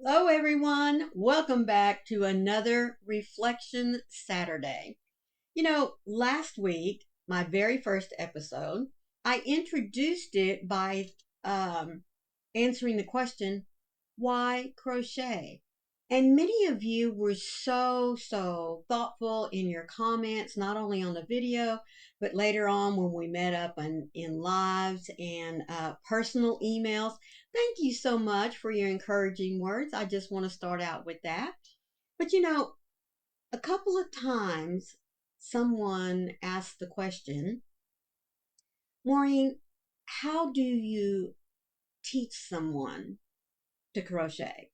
Hello, everyone. Welcome back to another Reflection Saturday. Last week, my very first episode, I introduced it by answering the question, why crochet? And many of you were so thoughtful in your comments, not only on the video, but later on when we met up in lives and personal emails. Thank you so much for your encouraging words. I just want to start out with that. But a couple of times someone asked the question, Maureen, how do you teach someone to crochet?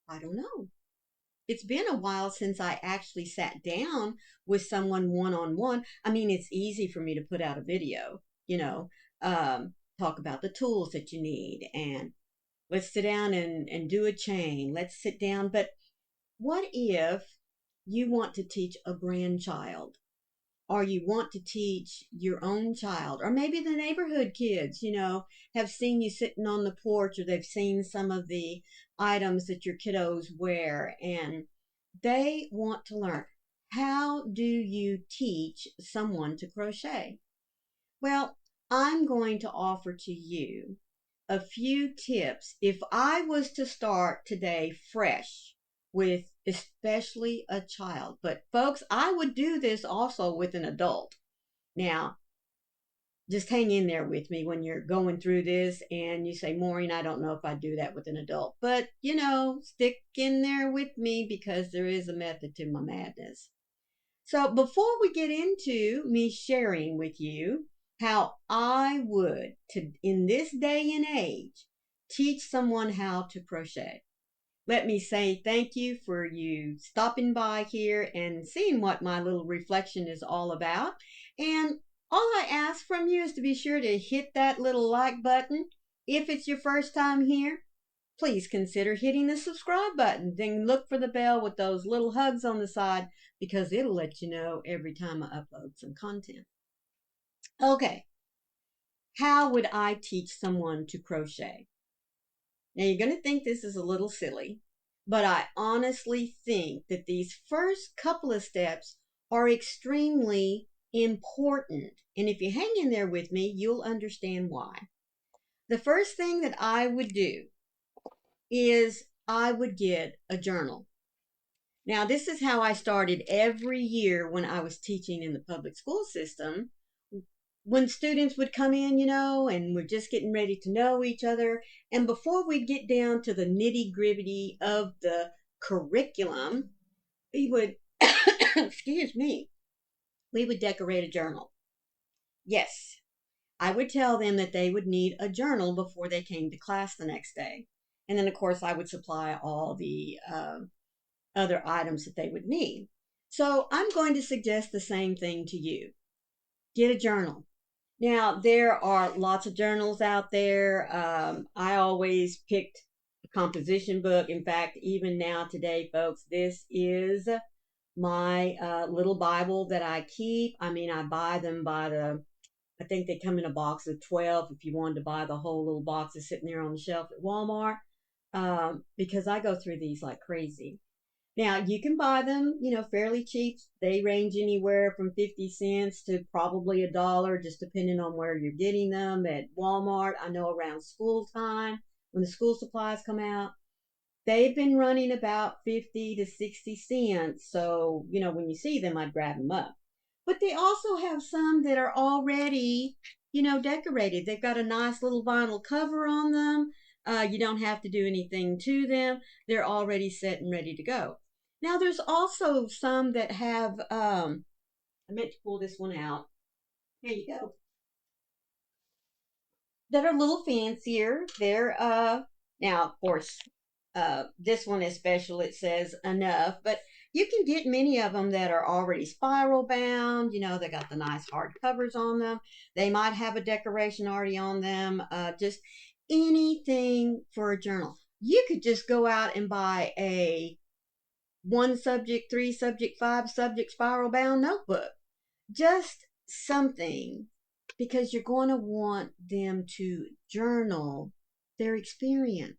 I don't know. It's been a while since I actually sat down with someone one on one. I mean, it's easy for me to put out a video, talk about the tools that you need and let's sit down and do a chain. Let's sit down. But what if you want to teach a grandchild? Or you want to teach your own child, or maybe the neighborhood kids, have seen you sitting on the porch, or they've seen some of the items that your kiddos wear, and they want to learn. How do you teach someone to crochet? Well, I'm going to offer to you a few tips if I was to start today fresh with especially a child. But folks, I would do this also with an adult. Now, just hang in there with me when you're going through this and you say, Maureen, I don't know if I do that with an adult. But, stick in there with me because there is a method to my madness. So before we get into me sharing with you how I would, in this day and age, teach someone how to crochet, let me say thank you for you stopping by here and seeing what my little reflection is all about. And all I ask from you is to be sure to hit that little like button. If it's your first time here, please consider hitting the subscribe button. Then look for the bell with those little hugs on the side because it'll let you know every time I upload some content. Okay, how would I teach someone to crochet? Now you're going to think this is a little silly, but I honestly think that these first couple of steps are extremely important. And if you hang in there with me, you'll understand why. The first thing that I would do is I would get a journal. Now, this is how I started every year when I was teaching in the public school system. When students would come in, and we're just getting ready to know each other, and before we get down to the nitty gritty of the curriculum, we would, excuse me, we would decorate a journal. Yes, I would tell them that they would need a journal before they came to class the next day. And then, of course, I would supply all the other items that they would need. So I'm going to suggest the same thing to you. Get a journal. Now, there are lots of journals out there. I always picked a composition book. In fact, even now today, folks, this is my little Bible that I keep. I mean, I buy them by I think they come in a box of 12 if you wanted to buy the whole little box that's sitting there on the shelf at Walmart, because I go through these like crazy. Now, you can buy them, fairly cheap. They range anywhere from 50 cents to probably $1, just depending on where you're getting them. At Walmart, I know around school time, when the school supplies come out, they've been running about 50 to 60 cents. So, when you see them, I'd grab them up. But they also have some that are already, decorated. They've got a nice little vinyl cover on them. You don't have to do anything to them. They're already set and ready to go. Now, there's also some that have, I meant to pull this one out. Here you go. That are a little fancier. They're, now, of course, this one is special. It says enough, but you can get many of them that are already spiral bound. They got the nice hard covers on them. They might have a decoration already on them. Just anything for a journal. You could just go out and buy a 1 subject, 3 subject, 5 subject spiral bound notebook. Just something, because you're going to want them to journal their experience.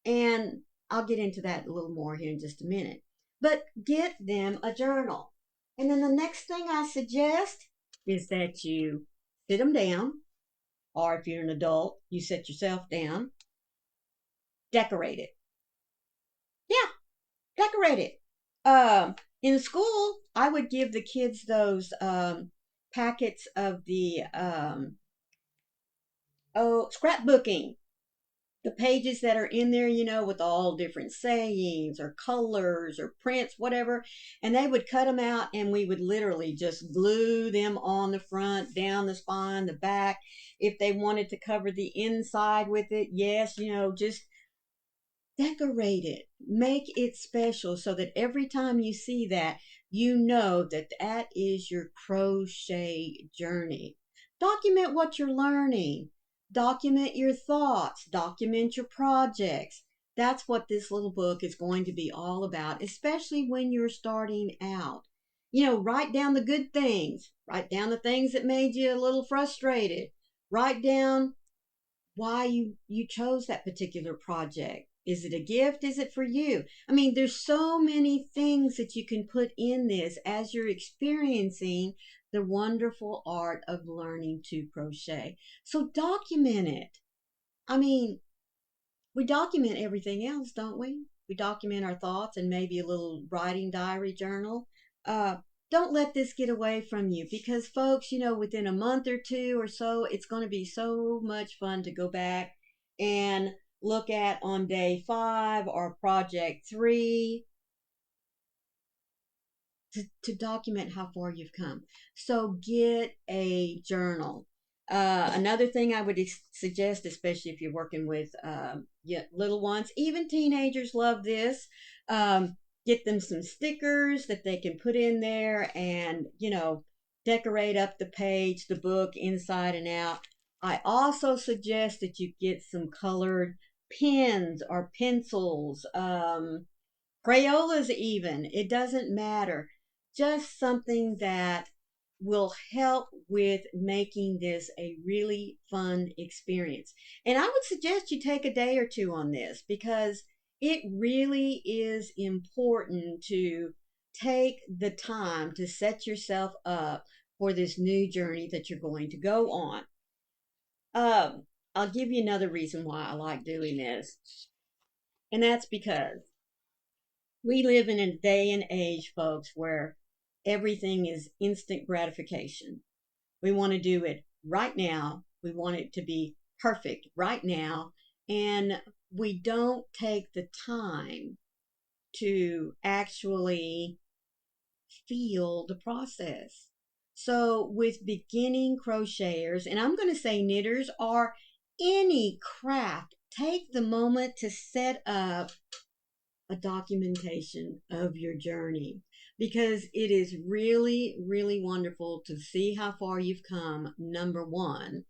And I'll get into that a little more here in just a minute. But get them a journal. And then the next thing I suggest is that you sit them down, or if you're an adult, you sit yourself down, decorate it. Yeah, decorate it. In school, I would give the kids those packets of the scrapbooking, the pages that are in there, with all different sayings or colors or prints, whatever. And they would cut them out, and we would literally just glue them on the front, down the spine, the back. If they wanted to cover the inside with it, yes, just decorate it, make it special so that every time you see that, you know that that is your crochet journey. Document what you're learning, document your thoughts, document your projects. That's what this little book is going to be all about, especially when you're starting out. Write down the good things, write down the things that made you a little frustrated, write down why you chose that particular project. Is it a gift? Is it for you? I mean, there's so many things that you can put in this as you're experiencing the wonderful art of learning to crochet. So document it. I mean, we document everything else, don't we? We document our thoughts and maybe a little writing diary journal. Uh, don't let this get away from you, because, folks, within a month or two or so, it's going to be so much fun to go back and look at on day 5 or project 3 to document how far you've come. So get a journal. Another thing I would suggest, especially if you're working with little ones, even teenagers love this. Get them some stickers that they can put in there and, decorate up the page, the book inside and out. I also suggest that you get some colored pens or pencils, Crayolas even. It doesn't matter. Just something that will help with making this a really fun experience. And I would suggest you take a day or two on this, because it really is important to take the time to set yourself up for this new journey that you're going to go on. I'll give you another reason why I like doing this, and that's because we live in a day and age, folks, where everything is instant gratification. We want to do it right now. We want it to be perfect right now. And we don't take the time to actually feel the process. So, with beginning crocheters, and I'm going to say knitters or any craft, take the moment to set up a documentation of your journey, because it is really, really wonderful to see how far you've come, number one.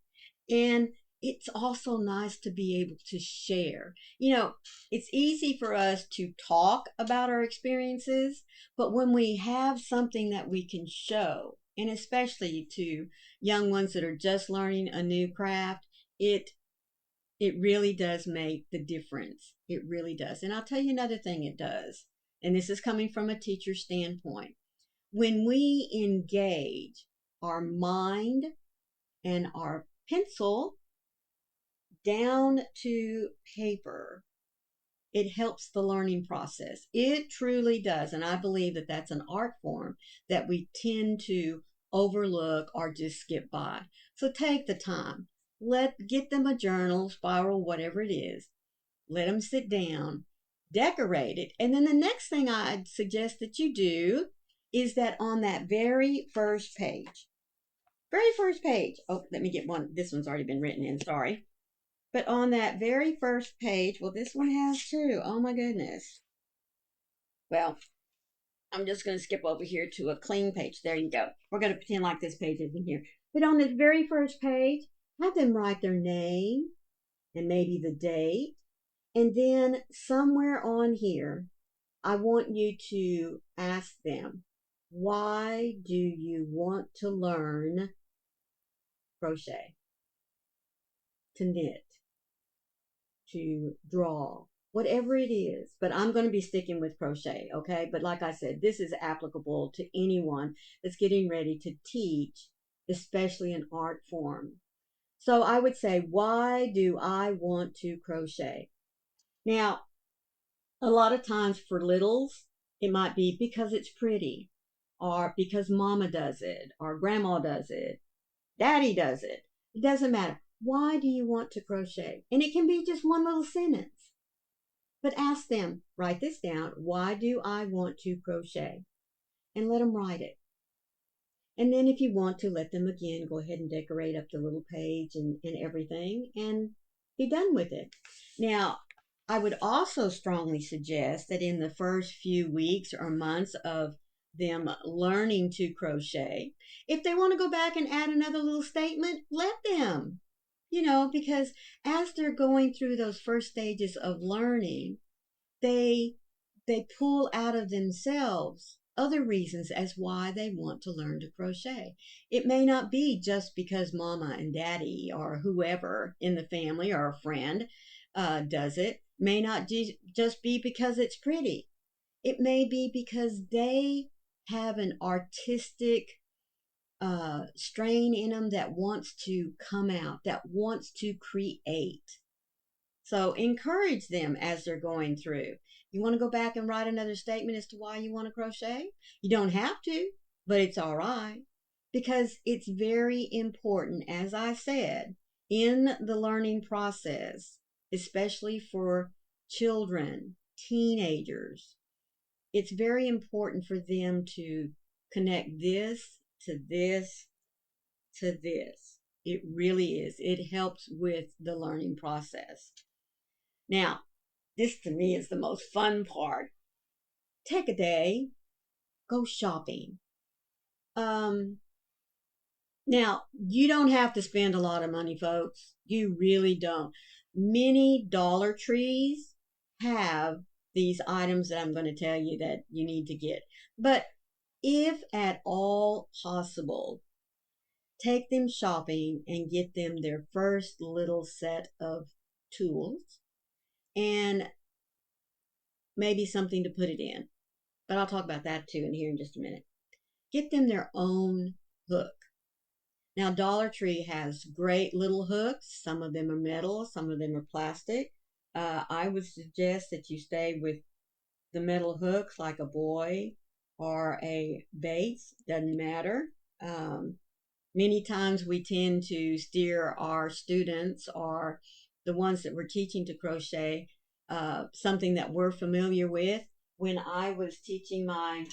And it's also nice to be able to share. It's easy for us to talk about our experiences, but when we have something that we can show, and especially to young ones that are just learning a new craft, it really does make the difference. It really does. And I'll tell you another thing it does, and this is coming from a teacher standpoint. When we engage our mind and our pencil down to paper, it helps the learning process. It truly does. And I believe that that's an art form that we tend to overlook or just skip by. So take the time. Get them a journal, spiral, whatever it is. Let them sit down, decorate it. And then the next thing I'd suggest that you do is that on that very first page, oh, let me get one. This one's already been written in, sorry. But on that very first page, well, this one has too. Oh my goodness. Well, I'm just going to skip over here to a clean page. There you go. We're going to pretend like this page isn't here. But on this very first page, have them write their name and maybe the date. And then somewhere on here, I want you to ask them, why do you want to learn crochet, to knit? to draw, whatever it is. But I'm going to be sticking with crochet, okay? But like I said, this is applicable to anyone that's getting ready to teach, especially an art form. So I would say, why do I want to crochet? Now, a lot of times for littles, it might be because it's pretty, or because mama does it, or grandma does it, daddy does it. It doesn't matter. Why do you want to crochet? And it can be just one little sentence. But ask them, write this down. Why do I want to crochet? And let them write it. And then if you want to, let them again go ahead and decorate up the little page and everything and be done with it. Now, I would also strongly suggest that in the first few weeks or months of them learning to crochet, if they want to go back and add another little statement, let them. Because as they're going through those first stages of learning, they pull out of themselves other reasons as why they want to learn to crochet. It may not be just because mama and daddy or whoever in the family or a friend does it. May not just be because it's pretty. It may be because they have an artistic strain in them that wants to come out, that wants to create. So encourage them as they're going through. You want to go back and write another statement as to why you want to crochet? You don't have to, but it's all right. Because it's very important, as I said, in the learning process, especially for children, teenagers. It's very important for them to connect this to this to this. It really is. It helps with the learning process. Now, this to me is the most fun part. Take a day, go shopping. Now, you don't have to spend a lot of money, folks. You really don't. Many Dollar Trees have these items that I'm going to tell you that you need to get. But if at all possible, take them shopping and get them their first little set of tools and maybe something to put it in. But I'll talk about that too in here in just a minute. Get them their own hook. Now, Dollar Tree has great little hooks. Some of them are metal, some of them are plastic. I would suggest that you stay with the metal hooks like a boy or a Bates. Doesn't matter. Many times we tend to steer our students or the ones that we're teaching to crochet something that we're familiar with. When I was teaching my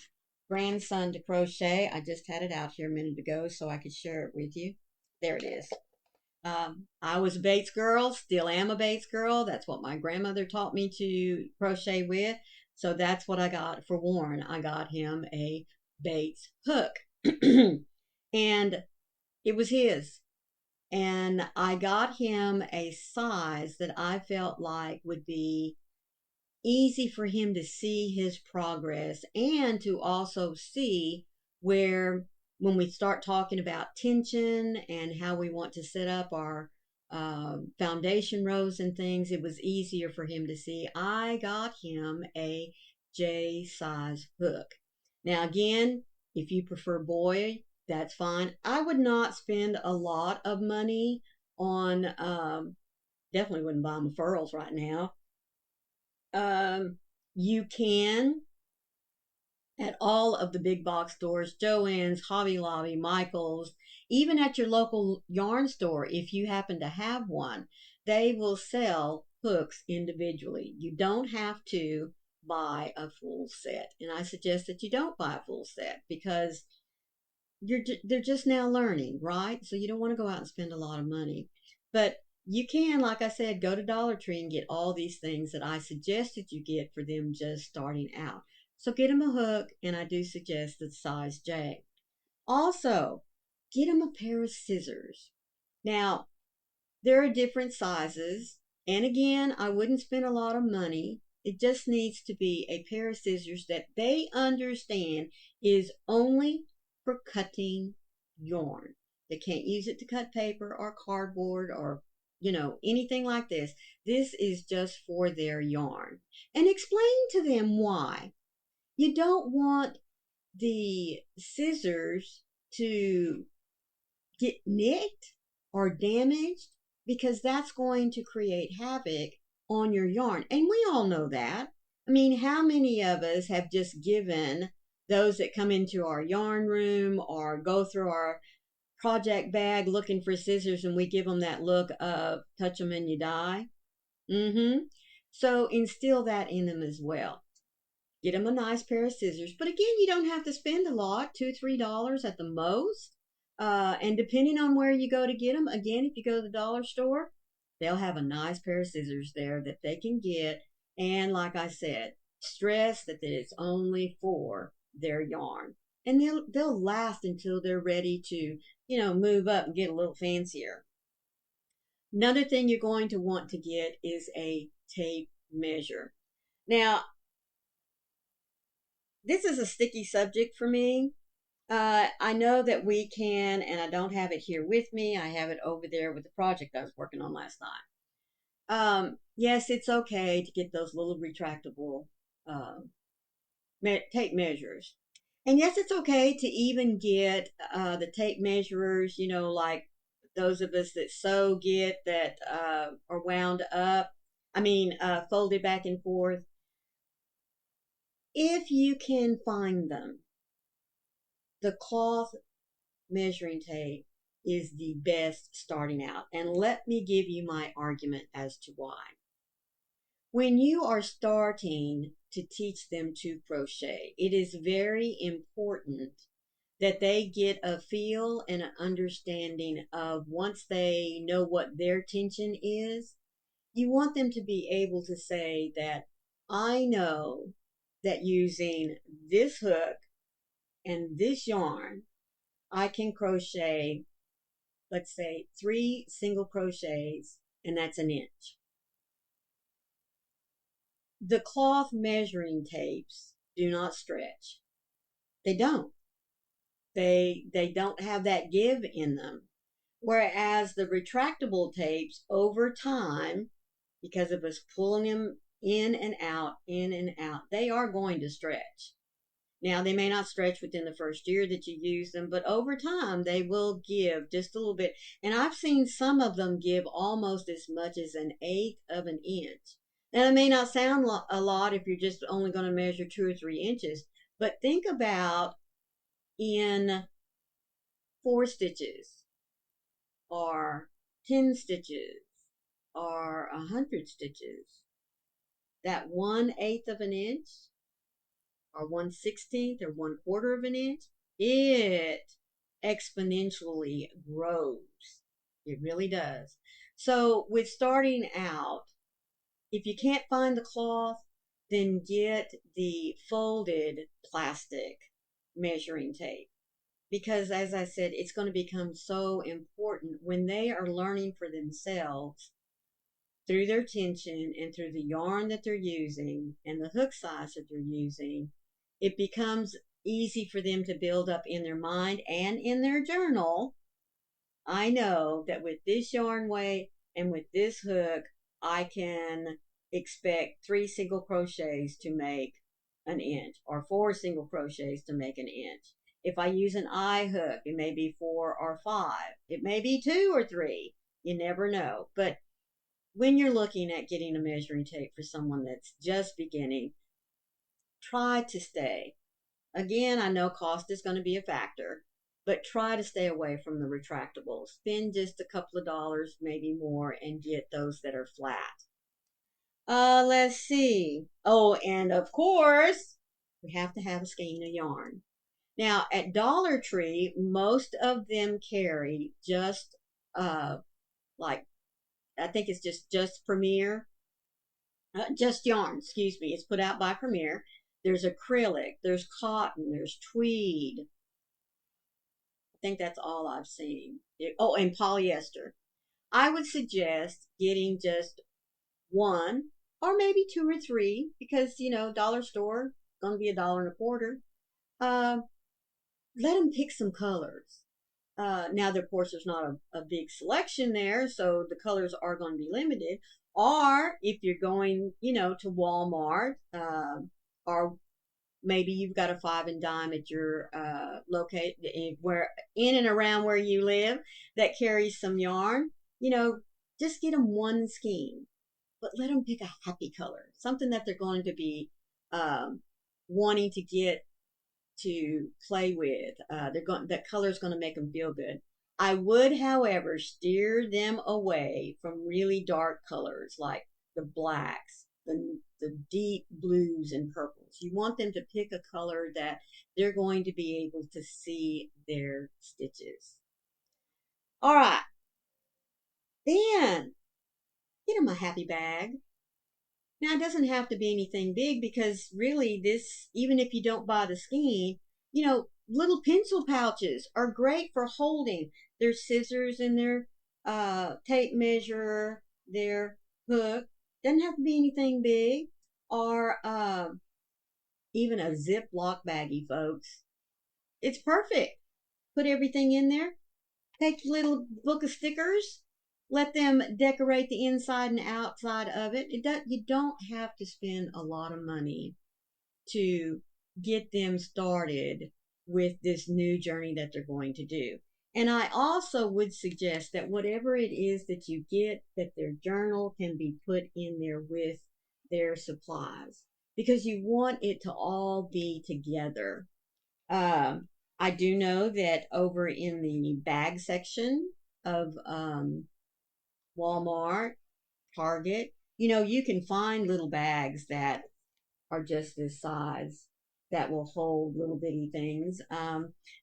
grandson to crochet, I just had it out here a minute ago so I could share it with you. There it is. I was a Bates girl, still am a Bates girl. That's what my grandmother taught me to crochet with. So that's what I got for Warren. I got him a Bates hook. And it was his. And I got him a size that I felt like would be easy for him to see his progress and to also see where, when we start talking about tension and how we want to set up our foundation rows and things, it was easier for him to see. I got him a J size hook. Now, again, if you prefer boy, that's fine. I would not spend a lot of money on, definitely wouldn't buy him furls right now. You can at all of the big box stores, Joann's, Hobby Lobby, Michael's, even at your local yarn store, if you happen to have one, they will sell hooks individually. You don't have to buy a full set. And I suggest that you don't buy a full set because they're just now learning, right? So you don't want to go out and spend a lot of money. But you can, like I said, go to Dollar Tree and get all these things that I suggested you get for them just starting out. So get them a hook, and I do suggest the size J. Also, get them a pair of scissors. Now, there are different sizes, and again, I wouldn't spend a lot of money. It just needs to be a pair of scissors that they understand is only for cutting yarn. They can't use it to cut paper or cardboard or anything like this. This is just for their yarn. And explain to them why. You don't want the scissors to get nicked or damaged because that's going to create havoc on your yarn. And we all know that. I mean, how many of us have just given those that come into our yarn room or go through our project bag looking for scissors and we give them that look of touch them and you die? Mm-hmm. So instill that in them as well. Get them a nice pair of scissors. But again, you don't have to spend a lot, $2, $3 at the most. And depending on where you go to get them, again, if you go to the dollar store, they'll have a nice pair of scissors there that they can get. And like I said, stress that it's only for their yarn. And they'll last until they're ready to, move up and get a little fancier. Another thing you're going to want to get is a tape measure. Now, this is a sticky subject for me. I know that we can, and I don't have it here with me. I have it over there with the project I was working on last night. Yes, it's okay to get those little retractable tape measures. And yes, it's okay to even get the tape measurers, like those of us that sew get that are wound up. Folded back and forth. If you can find them, the cloth measuring tape is the best starting out. And let me give you my argument as to why. When you are starting to teach them to crochet, it is very important that they get a feel and an understanding of, once they know what their tension is, you want them to be able to say that I know that using this hook and this yarn, I can crochet, let's say, 3 single crochets, and that's an inch. The cloth measuring tapes do not stretch. They don't. They don't have that give in them. Whereas the retractable tapes, over time, because of us pulling them in and out, they are going to stretch. Now, they may not stretch within the first year that you use them, but over time, they will give just a little bit. And I've seen some of them give almost as much as an eighth of an inch. Now, it may not sound a lot if you're just only going to measure 2 or 3 inches, but think about in 4 stitches or 10 stitches or 100 stitches, that 1/8 of an inch or 1/16 or 1/4 of an inch, it exponentially grows. It really does. So with starting out, if you can't find the cloth, then get the folded plastic measuring tape. Because as I said, it's going to become so important when they are learning for themselves through their tension and through the yarn that they're using and the hook size that they're using. It becomes easy for them to build up in their mind and in their journal. I know that with this yarn weight and with this hook, I can expect 3 single crochets to make an inch or 4 single crochets to make an inch. If I use an eye hook, it may be 4 or 5. It may be 2 or 3. You never know. But when you're looking at getting a measuring tape for someone that's just beginning, try to stay. Again, I know cost is going to be a factor, but try to stay away from the retractables. Spend just a couple of dollars, maybe more, and get those that are flat. Let's see. Oh, and of course, we have to have a skein of yarn. Now, at Dollar Tree, most of them carry just like, I think it's just Premier, just yarn, excuse me. It's put out by Premier. There's acrylic, there's cotton, there's tweed. I think that's all I've seen. Oh, and polyester. I would suggest getting just one or maybe 2 or 3 because, dollar store, going to be $1.25. Let them pick some colors. Now, of course, there's not a big selection there, so the colors are going to be limited. Or if you're going, to Walmart, or maybe you've got a five and dime at your locate where in and around where you live that carries some yarn, just get them one skein, but let them pick a happy color, something that they're going to be um, wanting to get to play with. That color is going to make them feel good. I would, however, steer them away from really dark colors like the blacks, the deep blues and purples. You want them to pick a color that they're going to be able to see their stitches. All right, then get them a happy bag. Now, it doesn't have to be anything big because really, this, even if you don't buy the skein, little pencil pouches are great for holding. There's scissors in their tape measure, their hook. Doesn't have to be anything big, or even a Ziploc baggie, folks. It's perfect. Put everything in there. Take your little book of stickers. Let them decorate the inside and outside of it. You don't have to spend a lot of money to get them started with this new journey that they're going to do. And I also would suggest that whatever it is that you get, that their journal can be put in there with their supplies because you want it to all be together. Um, I do know that over in the bag section of Walmart, Target, you can find little bags that are just this size that will hold little bitty things.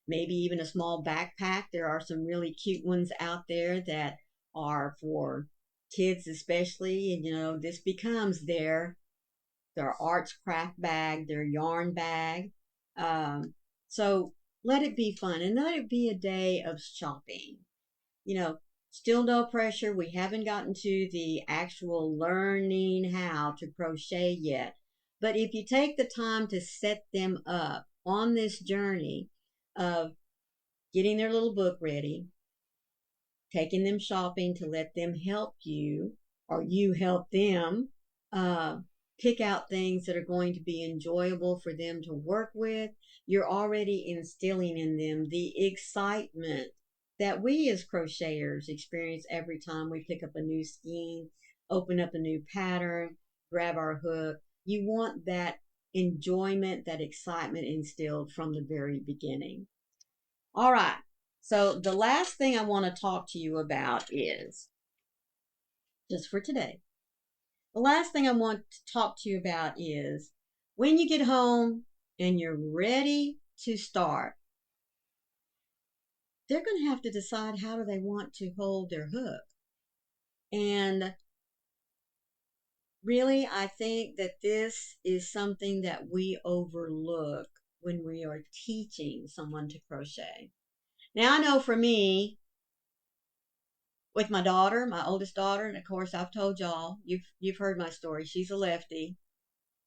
Maybe even a small backpack. There are some really cute ones out there that are for kids, especially. And this becomes their arts craft bag, their yarn bag. So let it be fun and let it be a day of shopping. You know, Still no pressure. We haven't gotten to the actual learning how to crochet yet. But if you take the time to set them up on this journey of getting their little book ready, taking them shopping to let them help you, or you help them uh, pick out things that are going to be enjoyable for them to work with. You're already instilling in them the excitement that we as crocheters experience every time we pick up a new skein, open up a new pattern, grab our hook. You want that enjoyment, that excitement instilled from the very beginning. All right. So the last thing I want to talk to you about is, just for today, the last thing I want to talk to you about is when you get home and you're ready to start, they're going to have to decide how do they want to hold their hook. And really, I think that this is something that we overlook when we are teaching someone to crochet. Now, I know for me, with my daughter, my oldest daughter, and of course I've told y'all, you've heard my story. She's a lefty.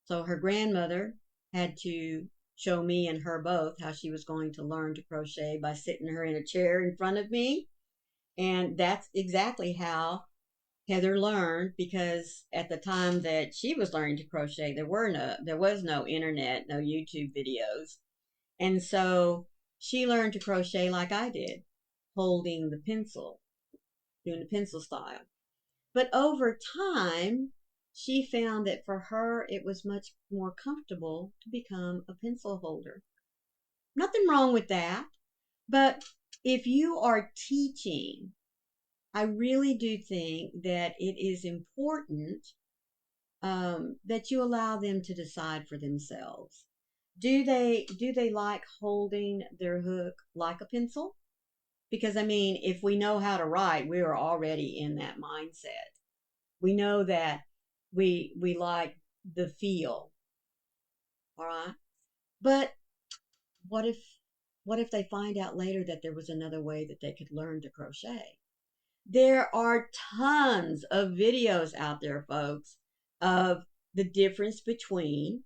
So her grandmother had to show me and her both how she was going to learn to crochet by sitting her in a chair in front of me. And that's exactly how Heather learned, because at the time that she was learning to crochet, there was no internet, no YouTube videos. And so she learned to crochet like I did, holding the pencil, doing the pencil style. But over time, she found that for her, it was much more comfortable to become a pencil holder. Nothing wrong with that. But if you are teaching, I really do think that it is important that you allow them to decide for themselves. Do they like holding their hook like a pencil? Because I mean, if we know how to write, we are already in that mindset. We know that we like the feel, all right? But what if what if they find out later that there was another way that they could learn to crochet? There are tons of videos out there, folks, of the difference between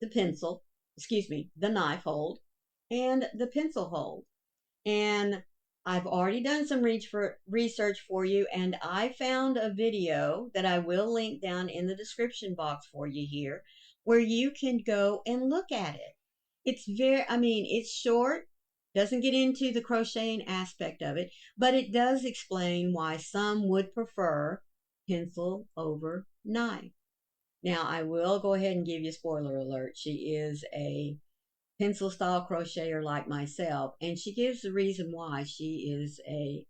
the pencil, excuse me, the knife hold and the pencil hold. And I've already done some research for you, and I found a video that I will link down in the description box for you here where you can go and look at it. It's short, doesn't get into the crocheting aspect of it, but it does explain why some would prefer pencil over knife. Now, I will go ahead and give you a spoiler alert. She is a pencil style crocheter like myself, and she gives the reason why she's a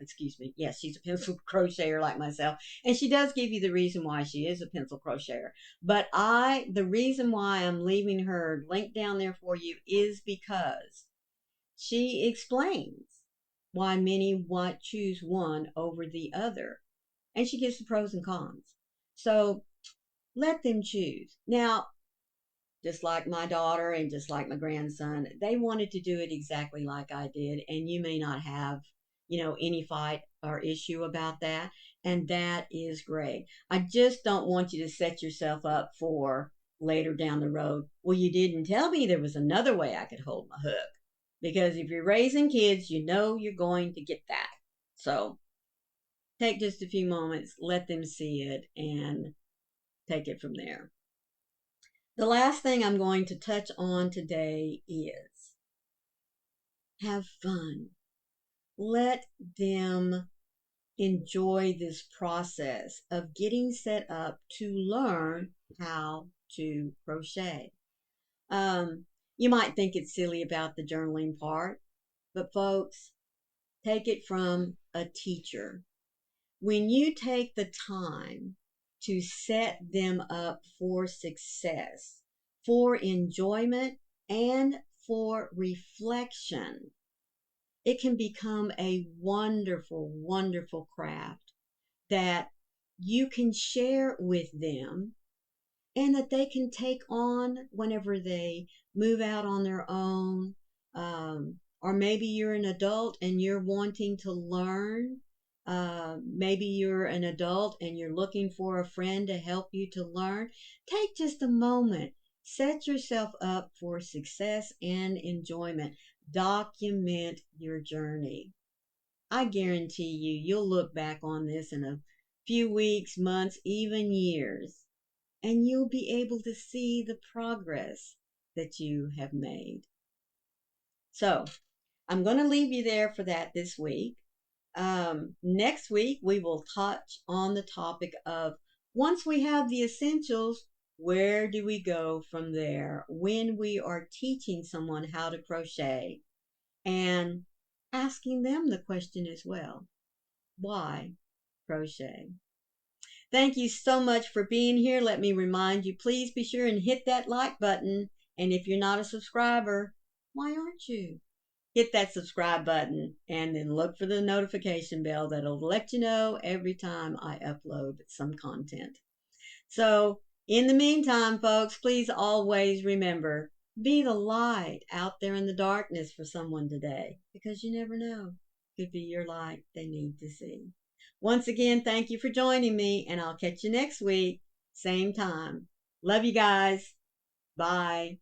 pencil crocheter like myself, and she does give you the reason why she is a pencil crocheter. But the reason why I'm leaving her link down there for you is because she explains why many want choose one over the other, and she gives the pros and cons. So let them choose. Now, just like my daughter and just like my grandson, they wanted to do it exactly like I did. And you may not have, any fight or issue about that. And that is great. I just don't want you to set yourself up for later down the road. Well, you didn't tell me there was another way I could hold my hook. Because if you're raising kids, you know you're going to get that. So take just a few moments, let them see it, and take it from there. The last thing I'm going to touch on today is have fun. Let them enjoy this process of getting set up to learn how to crochet. You might think it's silly about the journaling part, but folks, take it from a teacher. When you take the time to set them up for success, for enjoyment, and for reflection, it can become a wonderful, wonderful craft that you can share with them and that they can take on whenever they move out on their own. Or maybe you're an adult and you're wanting to learn. Maybe you're an adult and you're looking for a friend to help you to learn. Take just a moment. Set yourself up for success and enjoyment. Document your journey. I guarantee you'll look back on this in a few weeks, months, even years, and you'll be able to see the progress that you have made. So I'm going to leave you there for that this week. Next week, we will touch on the topic of once we have the essentials, where do we go from there when we are teaching someone how to crochet, and asking them the question as well, why crochet? Thank you so much for being here. Let me remind you, please be sure and hit that like button. And if you're not a subscriber, why aren't you? Hit that subscribe button and then look for the notification bell that'll let you know every time I upload some content. So in the meantime, folks, please always remember, be the light out there in the darkness for someone today, because you never know. Could be your light they need to see. Once again, thank you for joining me, and I'll catch you next week, same time. Love you guys. Bye.